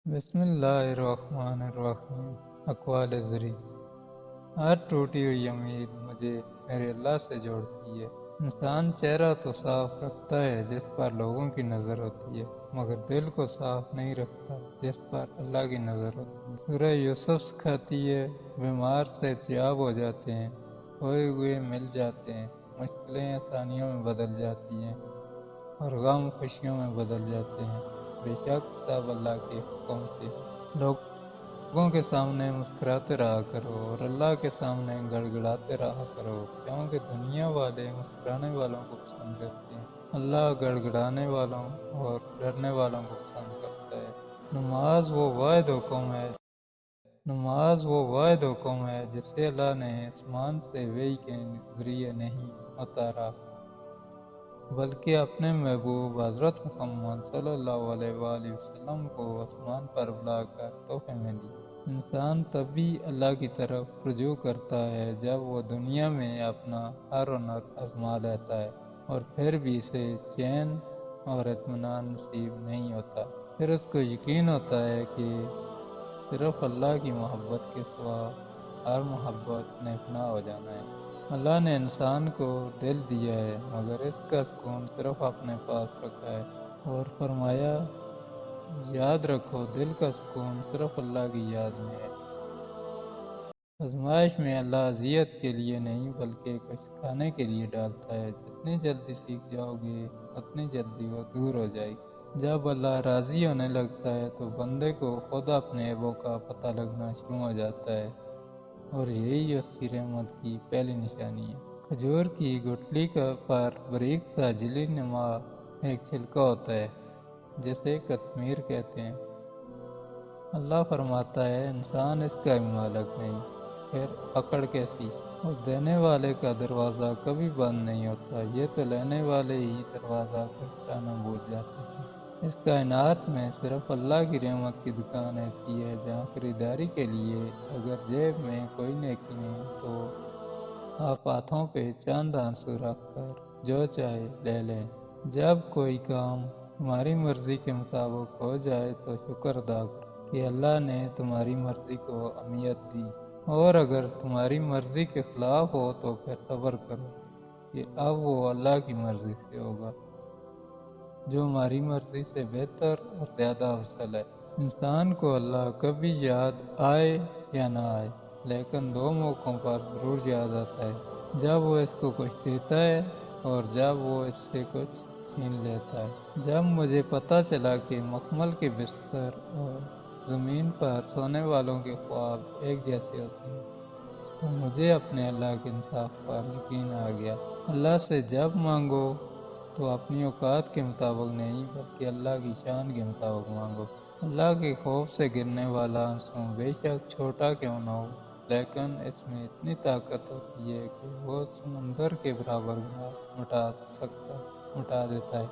بسم اللہ الرحمن الرحیم۔ اقوال زری۔ ہر ٹوٹی ہوئی امید مجھے میرے اللہ سے جوڑتی ہے۔ انسان چہرہ تو صاف رکھتا ہے جس پر لوگوں کی نظر ہوتی ہے، مگر دل کو صاف نہیں رکھتا جس پر اللہ کی نظر ہوتی ہے۔ سورہ یوسف سکھاتی ہے، بیمار صحت یاب ہو جاتے ہیں، کھوئے ہوئے مل جاتے ہیں، مشکلیں آسانیوں میں بدل جاتی ہیں اور غم خوشیوں میں بدل جاتے ہیں۔ بے شک سب اللہ کے حکم سے۔ لوگوں کے سامنے مسکراتے رہا کرو اور اللہ کے سامنے گڑ گڑاتے رہا کرو، کیونکہ دنیا والے مسکرانے والوں کو پسند کرتے ہیں، اللہ گڑ گڑانے والوں اور ڈرنے والوں کو پسند کرتا ہے۔ نماز وہ واحد حکم ہے جسے اللہ نے آسمان سے وحی کے ذریعے نہیں اتارا، بلکہ اپنے محبوب حضرت محمد صلی اللہ علیہ وآلہ وسلم کو آسمان پر بلا کر تحفے میں دی۔ انسان تبھی اللہ کی طرف رجوع کرتا ہے جب وہ دنیا میں اپنا ہر ہنر آزما لیتا ہے اور پھر بھی اسے چین اور اطمینان نصیب نہیں ہوتا۔ پھر اس کو یقین ہوتا ہے کہ صرف اللہ کی محبت کے سوا ہر محبت نے فنا ہو جانا ہے۔ اللہ نے انسان کو دل دیا ہے، مگر اس کا سکون صرف اپنے پاس رکھا ہے، اور فرمایا یاد رکھو دل کا سکون صرف اللہ کی یاد میں ہے۔ آزمائش میں اللہ اذیت کے لیے نہیں بلکہ کچھ سکھانے کے لیے ڈالتا ہے۔ جتنی جلدی سیکھ جاؤ گے اتنی جلدی وہ دور ہو جائے گی۔ جب اللہ راضی ہونے لگتا ہے تو بندے کو خود اپنے عیبوں کا پتہ لگنا شروع ہو جاتا ہے، اور یہی اس کی رحمت کی پہلی نشانی ہے۔ کھجور کی گٹھلی پر باریک سا جلی نما ایک چھلکا ہوتا ہے جسے قطمیر کہتے ہیں۔ اللہ فرماتا ہے انسان اس کا بھی مالک نہیں، پھر اکڑ کیسی؟ اس دینے والے کا دروازہ کبھی بند نہیں ہوتا، یہ تو لینے والے ہی دروازہ کھٹکھٹانا بھول جاتے ہیں۔ اس کائنات میں صرف اللہ کی رحمت کی دکان ایسی ہے جہاں خریداری کے لیے اگر جیب میں کوئی نیکی نہیں تو آپ ہاتھوں پہ چند آنسو رکھ کر جو چاہے لے لیں۔ جب کوئی کام تمہاری مرضی کے مطابق ہو جائے تو شکر ادا کرو کہ اللہ نے تمہاری مرضی کو اہمیت دی، اور اگر تمہاری مرضی کے خلاف ہو تو پھر صبر کرو کہ اب وہ اللہ کی مرضی سے ہوگا جو ہماری مرضی سے بہتر اور زیادہ افضل ہے۔ انسان کو اللہ کبھی یاد آئے یا نہ آئے، لیکن دو موقعوں پر ضرور یاد آتا ہے، جب وہ اس کو کچھ دیتا ہے اور جب وہ اس سے کچھ چھین لیتا ہے۔ جب مجھے پتہ چلا کہ مخمل کے بستر اور زمین پر سونے والوں کے خواب ایک جیسے ہوتے ہیں تو مجھے اپنے اللہ کے انصاف پر یقین آ گیا۔ اللہ سے جب مانگو تو اپنی اوقات کے مطابق نہیں بلکہ اللہ کی شان کے مطابق مانگو۔ اللہ کے خوف سے گرنے والا آنسو بے شک چھوٹا کیوں نہ ہو، لیکن اس میں اتنی طاقت ہوتی ہے کہ وہ سمندر کے برابر گناہ مٹا دیتا ہے۔